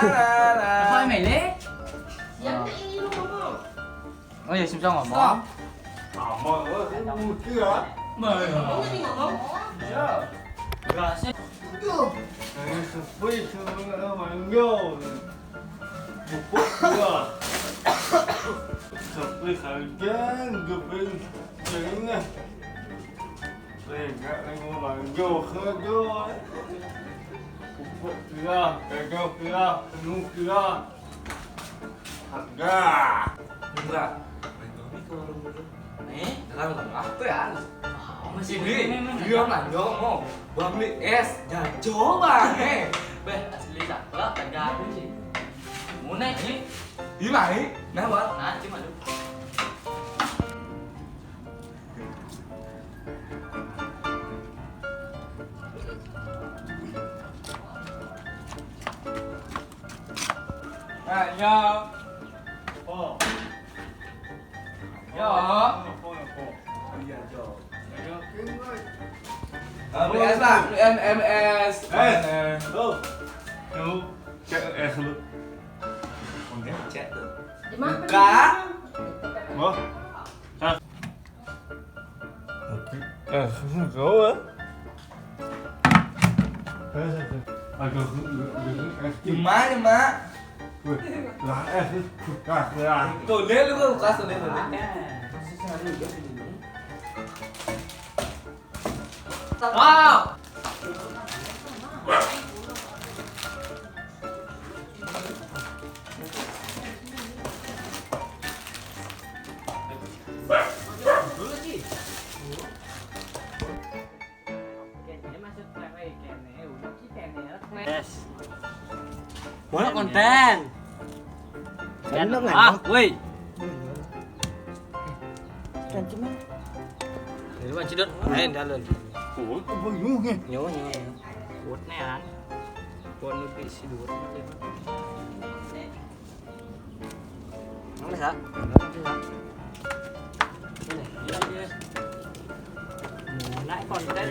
Thôi mày lé. Yang ini lu ngomong. Oh ya Simsong ngomong. Ngomong lu kia. Mời. Kamu jadi ngomong. Iya. Gak sih. Ini sepi semua manggil. Bupuk kia. Sepi kalian gepeng jengah. Enggak mau manggil kerja. Bupuk kia, kerja kia, penuh kia. Agar. Enggak. Nih, dalam apa ya? Masih beli. Dia nanya mau gua beli es dan coba nih. Beh, asli cakep tegar sih. Muốn này chứ. Ý mày, nè bác. Nah, chứ mà được. Nhau. Oh. Yo. Iya, Jo. Ayo, kembali. Beli es lah, beli MS. Tuh. Kamu cek es lu. Mungkin chat tuh. Di mana? Enggak. Oh. Kau ah? Agak Gimana, Mak? lah es sudah ya. Tuh, lihat lu gua kasih lihat tuh. Wow. Mana konten? Kan ah, woi. Kan cuma. Ini mah cidot main dalam. Ủa, có bao nhiêu nghe? Nhớ nhớ. Cốt này ăn. Cốt nó bị xì đuột. Nó là sao? Nãy còn đây.